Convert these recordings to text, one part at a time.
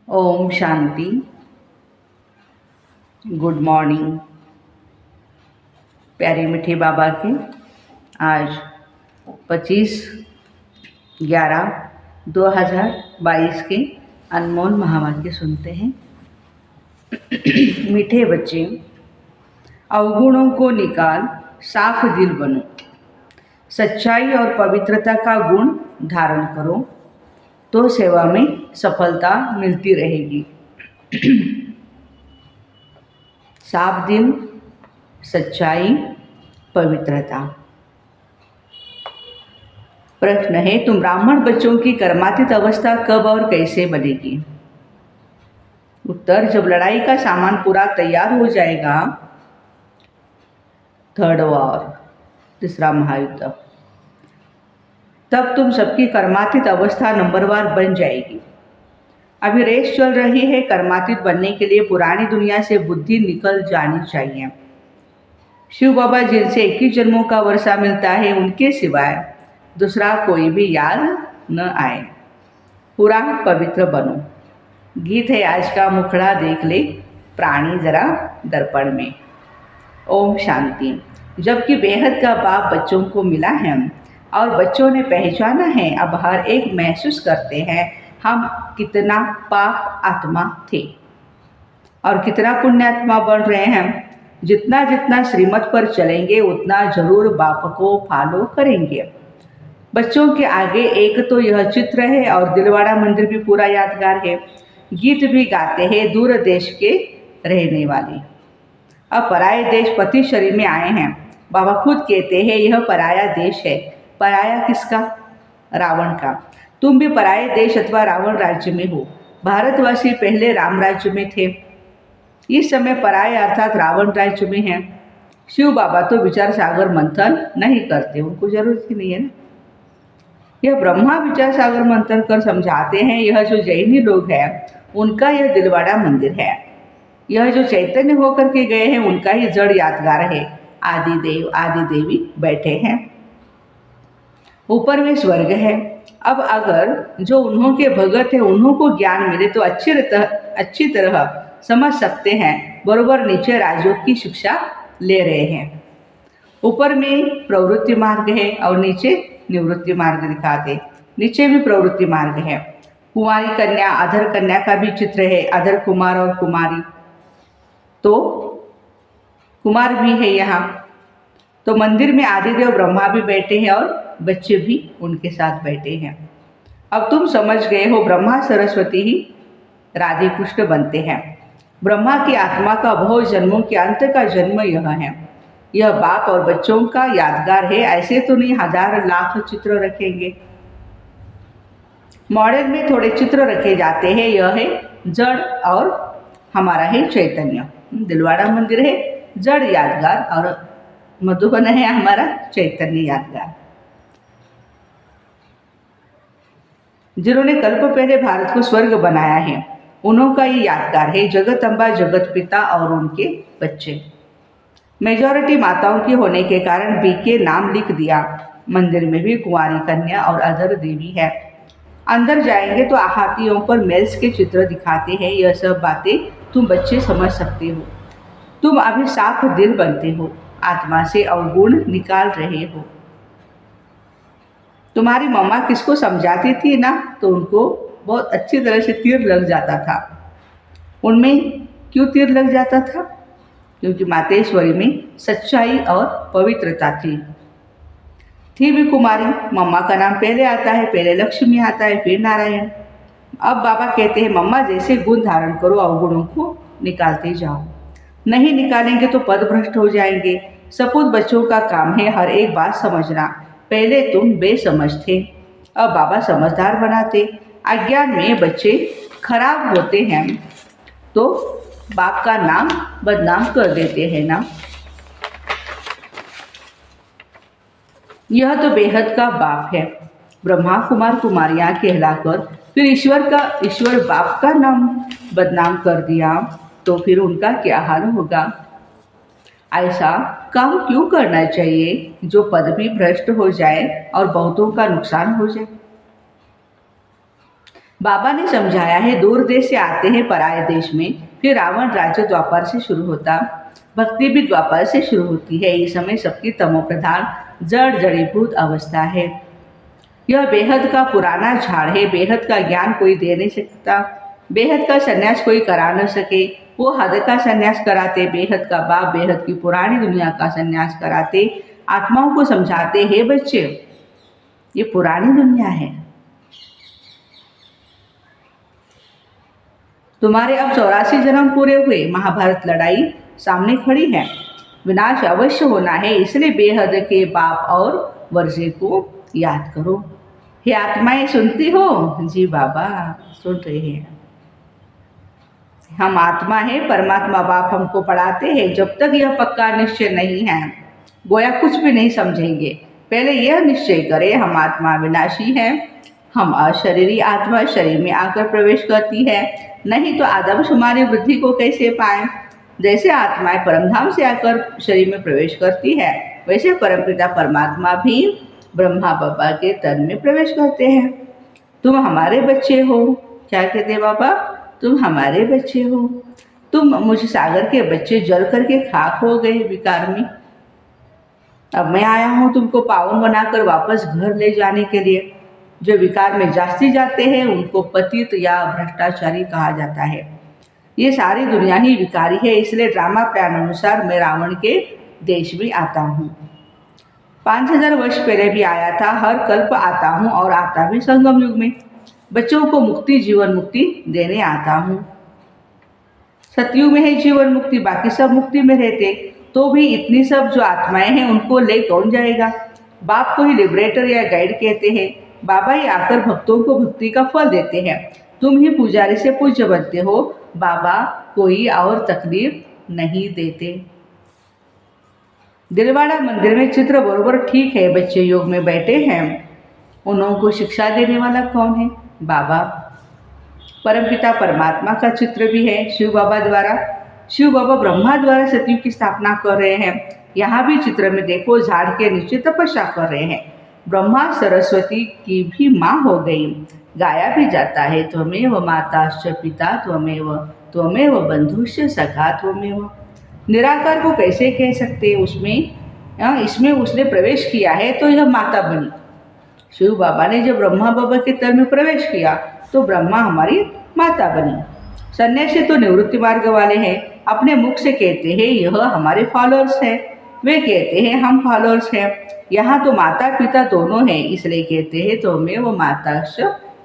Om Shanti. Good morning प्यारे मीठे बाबा के। आज 25/11/2022 के अनमोल महावाक्य सुनते हैं। मीठे बच्चे, अवगुणों को निकाल, साफ दिल बनो, सच्चाई और पवित्रता का गुण धारण करो तो सेवा में सफलता मिलती रहेगी। साफ दिल, सच्चाई, पवित्रता। प्रश्न है, तुम ब्राह्मण बच्चों की कर्मातीत अवस्था कब और कैसे बनेगी? उत्तर, जब लड़ाई का सामान पूरा तैयार हो जाएगा, थर्ड वॉर, तीसरा महायुद्ध, तब तुम सबकी कर्मातीत अवस्था नंबरवार बन जाएगी। अभी रेस चल रही है। कर्मातीत बनने के लिए पुरानी दुनिया से बुद्धि निकल जानी चाहिए। शिव बाबा जिनसे 21 जन्मों का वर्षा मिलता है, उनके सिवाय दूसरा कोई भी याद न आए। पूरा पवित्र बनो। गीत है आज का, मुखड़ा देख ले प्राणी जरा दर्पण में। ओम शांति। जबकि बेहद का बाप बच्चों को मिला है और बच्चों ने पहचाना है, अब हर एक महसूस करते हैं हम कितना पाप आत्मा थे और कितना पुण्यात्मा बन रहे हैं। जितना जितना श्रीमत पर चलेंगे उतना जरूर बाप को फॉलो करेंगे। बच्चों के आगे एक तो यह चित्र है और दिलवाड़ा मंदिर भी पूरा यादगार है। गीत भी गाते हैं, दूर देश के रहने वाले अब पराये देश पति शरीर में आए हैं। बाबा खुद कहते हैं यह पराया देश है। पराया किसका? रावण का। तुम भी पराये देश अथवा रावण राज्य में हो। भारतवासी पहले राम राज्य में थे, इस समय पराये अर्थात रावण राज्य में हैं। शिव बाबा तो विचार सागर मंथन नहीं करते, उनको जरूरत ही नहीं है ना। यह ब्रह्मा विचार सागर मंथन कर समझाते हैं। यह जो जैनी लोग हैं उनका यह दिलवाड़ा मंदिर है। यह जो चैतन्य होकर के गए हैं उनका ही जड़ यादगार है। आदि देव आदि देवी बैठे हैं, ऊपर में स्वर्ग है। अब अगर जो उन्हों के भगत है उन्हों को ज्ञान मिले तो अच्छी तरह समझ सकते हैं। बरोबर नीचे राजयोग की शिक्षा ले रहे हैं। ऊपर में प्रवृत्ति मार्ग है और नीचे निवृत्ति मार्ग दिखाते। नीचे भी प्रवृत्ति मार्ग है। कुंवारी कन्या, अधर कन्या का भी चित्र है। अधर कुमार और कुमारी, तो कुमार भी है यहाँ। तो मंदिर में आदिदेव ब्रह्मा भी बैठे हैं और बच्चे भी उनके साथ बैठे हैं। अब तुम समझ गए हो, ब्रह्मा सरस्वती ही राधे कृष्ण बनते हैं। ब्रह्मा की आत्मा का बहु जन्मों के अंत का जन्म यह है। यह बाप और बच्चों का यादगार है। ऐसे तो नहीं हजार लाख चित्र रखेंगे, मॉडल में थोड़े चित्र रखे जाते हैं। यह है जड़ और हमारा है चैतन्य। दिलवाड़ा मंदिर है जड़ यादगार और मधुबन है हमारा चैतन्य यादगार। जिन्होंने कल्प पहले भारत को स्वर्ग बनाया है उन्हों का ये यादगार है। जगत अम्बा, जगत पिता और उनके बच्चे। मेजॉरिटी माताओं की होने के कारण बी के नाम लिख दिया। मंदिर में भी कुंवारी कन्या और अधर देवी है। अंदर जाएंगे तो हाथियों पर मेल्स के चित्र दिखाते हैं। यह सब बातें तुम बच्चे समझ सकते हो। तुम अभी साफ दिल बनते हो, आत्मा से अवगुण निकाल रहे हो। तुम्हारी मम्मा किसको समझाती थी ना तो उनको बहुत अच्छी तरह से तीर लग जाता था। उनमें क्यों तीर लग जाता था? क्योंकि मातेश्वरी में सच्चाई और पवित्रता थी भी कुमारी। मम्मा का नाम पहले आता है, पहले लक्ष्मी आता है, फिर नारायण। अब बाबा कहते हैं मम्मा जैसे गुण धारण करो, अवगुणों को निकालते जाओ। नहीं निकालेंगे तो पद भ्रष्ट हो जाएंगे। सपूत बच्चों का काम है हर एक बात समझना। पहले तुम बेसमझ थे, अब बाबा समझदार बनाते। अज्ञान में बच्चे खराब होते हैं तो बाप का नाम बदनाम कर देते हैं ना। यह तो बेहद का बाप है। ब्रह्मा कुमार कुमारियां कहलाकर फिर ईश्वर बाप का नाम बदनाम कर दिया तो फिर उनका क्या हाल होगा? ऐसा काम क्यों करना चाहिए जो पद भी भ्रष्ट हो जाए और बहुतों का नुकसान हो जाए? बाबा ने समझाया है, दूर देश से आते हैं पराये देश में, फिर रावण राज्य द्वापर से शुरू होता, भक्ति भी द्वापर से शुरू होती है। इस समय सबकी तमोप्रधान जड़ जड़ीभूत अवस्था है। यह बेहद का पुराना झाड़ है, बेहद का ज्ञान कोई दे नहीं सकता, बेहद का संन्यास कोई करा न सके। वो हद का संन्यास कराते, बेहद का बाप बेहद की पुरानी दुनिया का संन्यास कराते, आत्माओं को समझाते, हे बच्चे ये पुरानी दुनिया है, तुम्हारे अब 84 जन्म पूरे हुए, महाभारत लड़ाई सामने खड़ी है, विनाश अवश्य होना है, इसलिए बेहद के बाप और वर्षे को याद करो। हे आत्माएं सुनती हो? जी बाबा सुन रहे हैं। हम आत्मा है, परमात्मा बाप हमको पढ़ाते हैं। जब तक यह पक्का निश्चय नहीं है, गोया कुछ भी नहीं समझेंगे। पहले यह निश्चय करें, हम आत्मा विनाशी है, हम अशरीरी आत्मा शरीर में आकर प्रवेश करती है, नहीं तो आदमशुमारी वृद्धि को कैसे पाएं। जैसे आत्माएं परमधाम से आकर शरीर में प्रवेश करती है, वैसे परमपिता परमात्मा भी ब्रह्मा बाबा के तन में प्रवेश करते हैं। तुम हमारे बच्चे हो, क्या कहते बाबा, तुम हमारे बच्चे हो, तुम मुझ सागर के बच्चे जल करके खाक हो गए विकार में। अब मैं आया हूँ तुमको पावन बनाकर वापस घर ले जाने के लिए। जो विकार में जास्ती जाते हैं उनको पतित या भ्रष्टाचारी कहा जाता है। ये सारी दुनिया ही विकारी है, इसलिए ड्रामा प्लान अनुसार मैं रावण के देश में आता हूँ। 5000 वर्ष पहले भी आया था, हर कल्प आता हूँ और आता भी संगम युग में। बच्चों को मुक्ति जीवन मुक्ति देने आता हूँ। सतयुग में है जीवन मुक्ति, बाकी सब मुक्ति में रहते, तो भी इतनी सब जो आत्माएं हैं उनको ले कौन जाएगा। बाप को ही लिबरेटर या गाइड कहते हैं। बाबा ही आकर भक्तों को भक्ति का फल देते हैं। तुम ही पुजारी से पूज्य बनते हो, बाबा कोई और तकलीफ नहीं देते। दिलवाड़ा मंदिर में चित्र बरोबर ठीक है, बच्चे योग में बैठे हैं, उन्हों को शिक्षा देने वाला कौन है? बाबा। परमपिता परमात्मा का चित्र भी है शिव बाबा द्वारा। शिव बाबा ब्रह्मा द्वारा सतयुग की स्थापना कर रहे हैं। यहाँ भी चित्र में देखो, झाड़ के नीचे तपस्या कर रहे हैं। ब्रह्मा सरस्वती की भी माँ हो गई। गाया भी जाता है, त्वमेव माताश्च पिता त्वमेव, त्वमेव बंधुश्च सखा त्वमेव। निराकार को कैसे कह सकते? इसमें उसने प्रवेश किया है तो यह माता बनी। शिव बाबा ने जब ब्रह्मा बाबा के तन में प्रवेश किया तो ब्रह्मा हमारी माता बनी। सन्यासी तो निवृत्ति मार्ग वाले हैं, अपने मुख से कहते हैं यह हमारे फॉलोअर्स हैं, वे कहते हैं हम फॉलोअर्स हैं। यहाँ तो माता पिता दोनों हैं, इसलिए कहते हैं त्वमेव माताश्च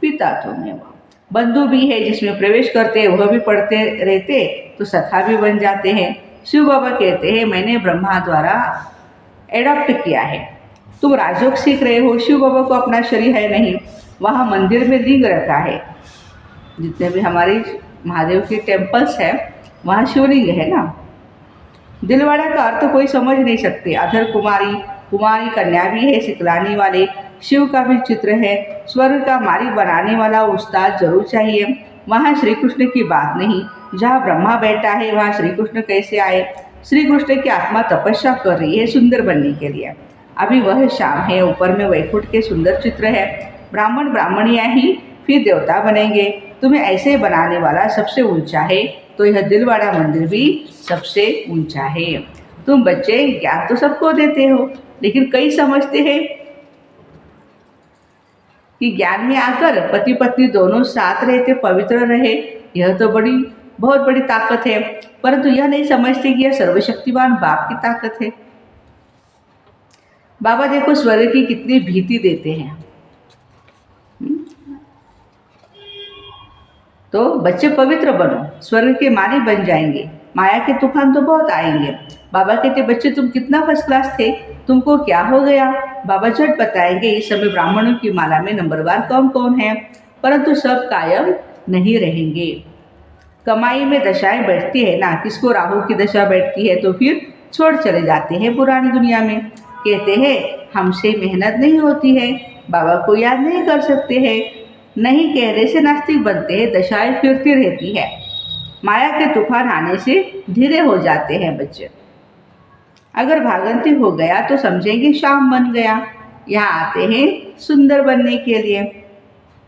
पिता त्वमेव। बंधु भी है, जिसमें प्रवेश करते वह भी पढ़ते रहते तो सखा भी बन जाते हैं। शिव बाबा कहते हैं मैंने ब्रह्मा द्वारा एडॉप्ट किया है। तुम राजयोग सीख रहे हो, शिव बाबा को अपना शरीर है नहीं, वहाँ मंदिर में लिंग रखा है। जितने भी हमारे महादेव के टेम्पल्स हैं वहाँ शिवलिंग है ना। दिलवाड़ा का अर्थ कोई समझ नहीं सकते। अधर कुमारी, कुमारी कन्या भी है, सिकलानी वाले। शिव का भी चित्र है। स्वर्ग का मालिक बनाने वाला उस्ताद जरूर चाहिए। वहाँ श्री कृष्ण की बात नहीं। जहाँ ब्रह्मा बैठा है वहाँ श्री कृष्ण कैसे आए? श्री कृष्ण की आत्मा तपस्या कर रही है सुंदर बनने के लिए। अभी वह शाम है, ऊपर में वैकुंठ के सुंदर चित्र है। ब्राह्मण ब्राह्मणियाँ ही फिर देवता बनेंगे। तुम्हें ऐसे बनाने वाला सबसे ऊंचा है, तो यह दिलवाड़ा मंदिर भी सबसे ऊंचा है। तुम बच्चे ज्ञान तो सबको देते हो, लेकिन कई समझते हैं कि ज्ञान में आकर पति पत्नी दोनों साथ रहते, पवित्र रहे, यह तो बहुत बड़ी ताकत है। परंतु यह नहीं समझते कि यह सर्वशक्तिमान बाप की ताकत है। बाबा देखो स्वर्ग की कितनी भीति देते हैं। तो बच्चे पवित्र बनो, स्वर्ग के मालिक बन जाएंगे। माया के तूफान तो बहुत आएंगे। बाबा कहते बच्चे तुम कितना फर्स्ट क्लास थे, तुमको क्या हो गया? बाबा झट बताएंगे। इस समय ब्राह्मणों की माला में नंबरवार कौन कौन है, परंतु सब कायम नहीं रहेंगे। कमाई में दशाएं बैठती है ना, किसको राहु की दशा बैठती है तो फिर छोड़ चले जाते हैं पुरानी दुनिया में। कहते हैं हमसे मेहनत नहीं होती है, बाबा को याद नहीं कर सकते हैं, नहीं कहने से नास्तिक बनते हैं, दशाएं फिरती रहती है। माया के तूफान आने से धीरे हो जाते हैं बच्चे। अगर भागंती हो गया तो समझेंगे शाम बन गया। यहाँ आते हैं सुंदर बनने के लिए।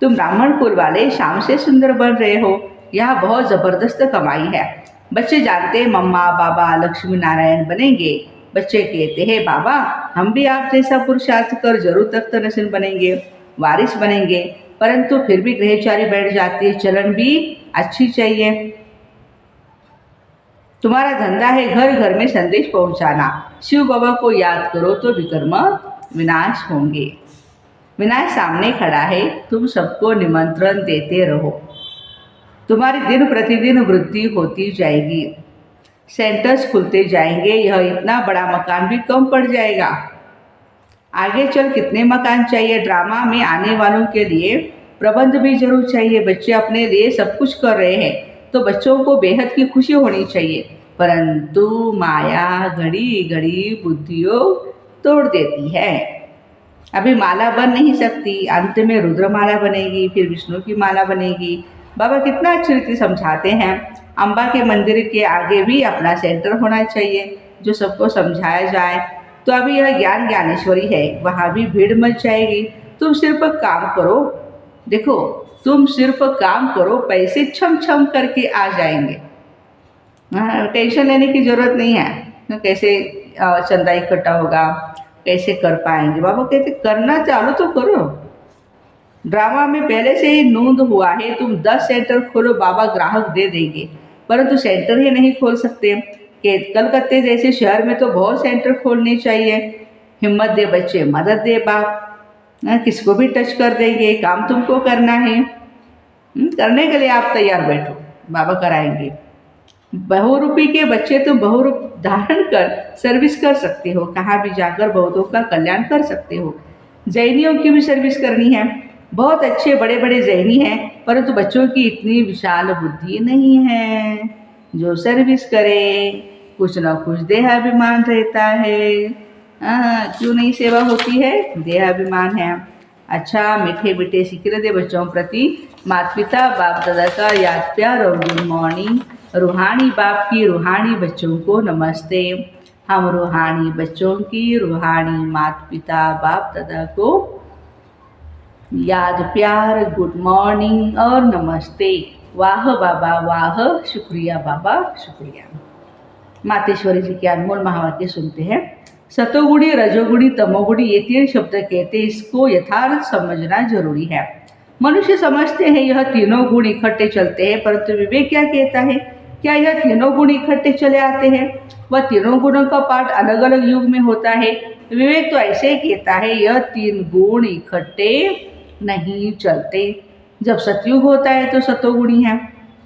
तुम ब्राह्मण कुल वाले शाम से सुंदर बन रहे हो। यह बहुत जबरदस्त कमाई है। बच्चे जानते हैं मम्मा बाबा लक्ष्मी नारायण बनेंगे। बच्चे कहते हैं बाबा हम भी आप जैसा पुरुषार्थ कर जरूर तख्त नसीन बनेंगे, वारिस बनेंगे। परंतु फिर भी ग्रहचारी बैठ जाती है, चलन भी अच्छी चाहिए। तुम्हारा धंधा है घर घर में संदेश पहुंचाना। शिव बाबा को याद करो तो विकर्म विनाश होंगे। विनाश सामने खड़ा है, तुम सबको निमंत्रण देते रहो। तुम्हारी दिन प्रतिदिन वृद्धि होती जाएगी, सेंटर्स खुलते जाएंगे। यह इतना बड़ा मकान भी कम पड़ जाएगा। आगे चल कितने मकान चाहिए। ड्रामा में आने वालों के लिए प्रबंध भी जरूर चाहिए। बच्चे अपने लिए सब कुछ कर रहे हैं तो बच्चों को बेहद की खुशी होनी चाहिए, परंतु माया घड़ी घड़ी बुद्धियों तोड़ देती है। अभी माला बन नहीं सकती, अंत में रुद्रमाला बनेगी, फिर विष्णु की माला बनेगी। बाबा कितना अच्छी रीति समझाते हैं। अम्बा के मंदिर के आगे भी अपना सेंटर होना चाहिए जो सबको समझाया जाए। तो अभी यह ज्ञान ज्ञानेश्वरी है, वहाँ भी भीड़ मच जाएगी। तुम सिर्फ काम करो, देखो तुम सिर्फ काम करो, पैसे छम छम करके आ जाएंगे। टेंशन लेने की ज़रूरत नहीं है तो कैसे चंदा इकट्ठा होगा, कैसे कर पाएंगे। बाबा कहते करना चालो तो करो। ड्रामा में पहले से ही नोंद हुआ है, तुम 10 सेंटर खोलो, बाबा ग्राहक दे देंगे। परंतु सेंटर ही नहीं खोल सकते कि कलकत्ते जैसे शहर में तो बहुत सेंटर खोलने चाहिए। हिम्मत दे बच्चे, मदद दे बाप, किसको भी टच कर देंगे। काम तुमको करना है, करने के लिए आप तैयार बैठो, बाबा कराएंगे। बहुरूपी के बच्चे तुम बहुरूप धारण कर सर्विस कर सकते हो, कहाँ भी जाकर बहुतों का कल्याण कर सकते हो। जैनियों की भी सर्विस करनी है, बहुत अच्छे बड़े बड़े जैनी हैं, परंतु बच्चों की इतनी विशाल बुद्धि नहीं है जो सर्विस करे। कुछ न कुछ देहाभिमान रहता है। क्यों नहीं सेवा होती है, देहाभिमान है। अच्छा मीठे मीठे सिक्के दे बच्चों प्रति माता पिता बाप दादा का याद प्यार और गुड मॉर्निंग। रूहानी बाप की रूहानी बच्चों को नमस्ते। हम रूहानी बच्चों की रूहानी माता पिता बाप दादा को याद प्यार गुड मॉर्निंग और नमस्ते। वाह बाबा वाह, शुक्रिया बाबा शुक्रिया। मातेश्वरी जी के अनमोल महावाक्य सुनते हैं। सतोगुणी रजोगुणी तमोगुणी ये 3 शब्द कहते, इसको यथार्थ समझना जरूरी है। मनुष्य समझते हैं यह तीनों गुण इकट्ठे चलते हैं, परंतु विवेक क्या कहता है, क्या यह तीनों गुण इकट्ठे चले आते हैं? वह तीनों गुणों का पाठ अलग अलग युग में होता है। विवेक तो ऐसे ही कहता है यह 3 गुण इकट्ठे नहीं चलते। जब सतयुग होता है तो सतोगुणी है,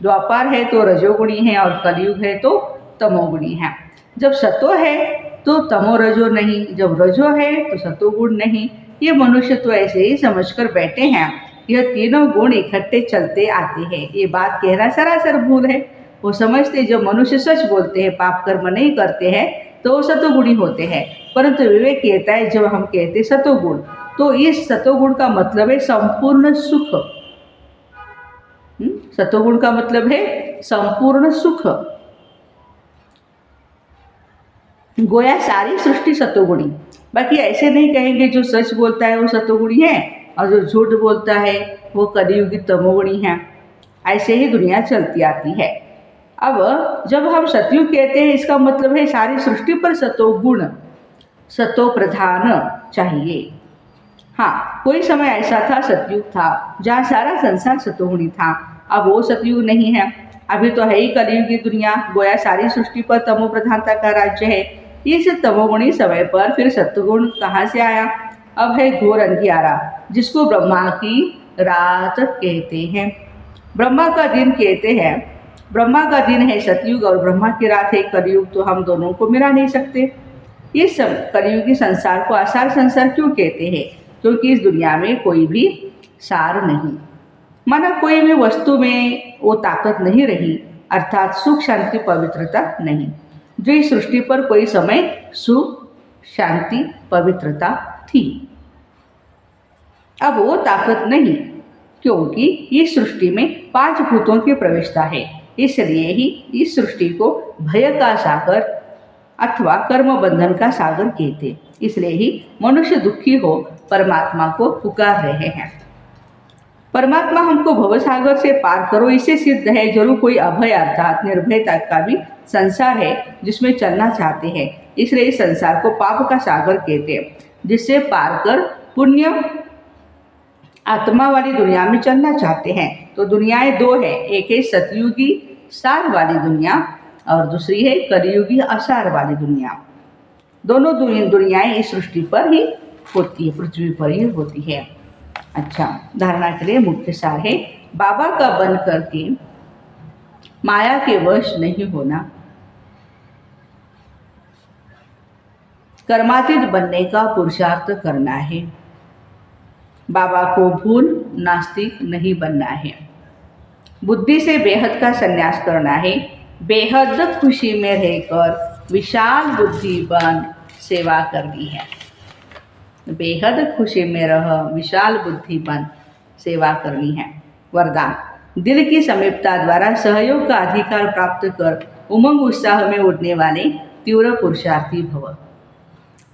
द्वापार है तो रजोगुणी है और कलयुग है तो तमोगुणी है। जब सतो है तो तमो रजो नहीं, जब रजो है तो सतोगुण नहीं। ये मनुष्य तो ऐसे ही समझकर बैठे हैं यह तीनों गुण इकट्ठे चलते आते हैं। ये बात कहना सरासर भूल है। वो समझते जब मनुष्य सच बोलते हैं, पाप कर्म नहीं करते हैं तो वो सतोगुणी होते हैं। परंतु विवेक कहता है जब हम कहते सतोगुण तो इस सतोगुण का मतलब है संपूर्ण सुख। सतोगुण का मतलब है संपूर्ण सुख। गोया सारी सृष्टि सतोगुणी। बाकी ऐसे नहीं कहेंगे जो सच बोलता है वो सतोगुणी है और जो झूठ बोलता है वो कलियुगी तमोगुणी है। ऐसे ही दुनिया चलती आती है। अब जब हम सतयुग कहते हैं इसका मतलब है सारी सृष्टि पर सतोगुण सतो प्रधान चाहिए। हाँ, कोई समय ऐसा था सतयुग था जहाँ सारा संसार सतोगुणी था। अब वो सतयुग नहीं है, अभी तो है ही कलियुगी दुनिया। गोया सारी सृष्टि पर तमो प्रधानता का राज्य है। इस तमोगुणी समय पर फिर सत्वगुण कहाँ से आया? अब है घोर अंधियारा जिसको ब्रह्मा की रात कहते हैं, ब्रह्मा का दिन कहते हैं। ब्रह्मा का दिन है सतयुग और ब्रह्मा की रात है कलयुग, तो हम दोनों को मिला नहीं सकते। इस कलयुगी संसार को असार संसार क्यों कहते हैं? क्योंकि इस दुनिया में कोई भी सार नहीं, माना कोई भी वस्तु में वो ताकत नहीं रही, अर्थात सुख शांति पवित्रता नहीं। जो इस सृष्टि पर कोई समय सुख शांति पवित्रता थी, अब वो ताकत नहीं, क्योंकि इस सृष्टि में 5 भूतों की प्रवेशता है। इसलिए ही इस सृष्टि को भय का सागर अथवा कर्म बंधन का सागर कहते। इसलिए ही मनुष्य दुखी हो परमात्मा को पुकार रहे हैं। परमात्मा हमको भवसागर से पार करो इसे सिद्ध है जरूर कोई अभय अर्थात निर्भयता का भी संसार है जिसमें चलना चाहते हैं। इसलिए इस संसार को पाप का सागर कहते हैं, जिससे पार कर पुण्य आत्मा वाली दुनिया में चलना चाहते हैं। तो दुनियाएं दो है, एक है सतयुगी सार वाली दुनिया और दूसरी है कलियुगी असार वाली दुनिया। दोनों दुनियाएं इस सृष्टि पर ही होती है, पृथ्वी पर ही होती है। अच्छा, धारणा के लिए मुख्य सार है, बाबा का बन करके माया के वश नहीं होना, कर्मातीत बनने का पुरुषार्थ करना है, बाबा को भूल नास्तिक नहीं बनना है, बुद्धि से बेहद का संन्यास करना है, बेहद खुशी में रहकर विशाल बुद्धि बन सेवा करनी है। बेहद खुशी में रह विशाल बुद्धि बन सेवा करनी है। वरदान, दिल की समीपता द्वारा सहयोग का अधिकार प्राप्त कर उमंग उत्साह में उड़ने वाले तीव्र पुरुषार्थी भव।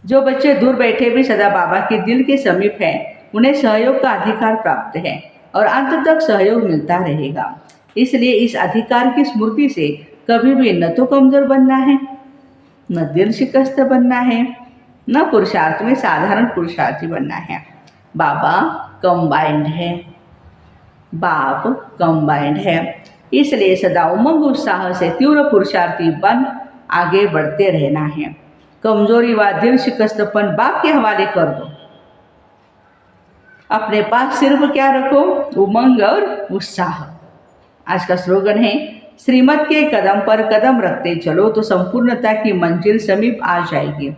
जो बच्चे दूर बैठे भी सदा बाबा के दिल के समीप हैं, उन्हें सहयोग का अधिकार प्राप्त है और अंत तक सहयोग मिलता रहेगा। इसलिए इस अधिकार की स्मृति से कभी भी न तो कमजोर बनना है, न दिल शिकस्त बनना है, न पुरुषार्थ में साधारण पुरुषार्थी बनना है। बाबा कंबाइंड है, बाप कंबाइंड है। इसलिए सदा उमंग उत्साह से तीव्र पुरुषार्थी बन आगे बढ़ते रहना है। कमजोरी व दिल शिकस्तपन बाप के हवाले कर दो। अपने पास सिर्फ क्या रखो, उमंग और उत्साह। आज का स्लोगन है, श्रीमत के कदम पर कदम रखते चलो तो संपूर्णता की मंजिल समीप आ जाएगी।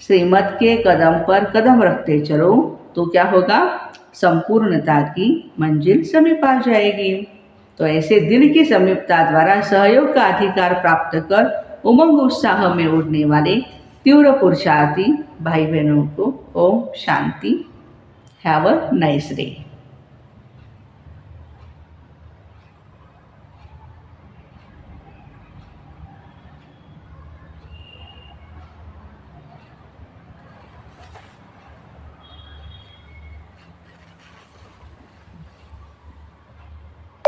श्रीमत के कदम पर कदम रखते चलो तो क्या होगा, संपूर्णता की मंजिल समीप आ जाएगी। तो ऐसे दिल की समीपता द्वारा सहयोग का अधिकार प्राप्त कर उमंग उत्साह में उड़ने वाले तीव्र पुरुषार्थी भाई बहनों को ओम शांति। Have a nice day.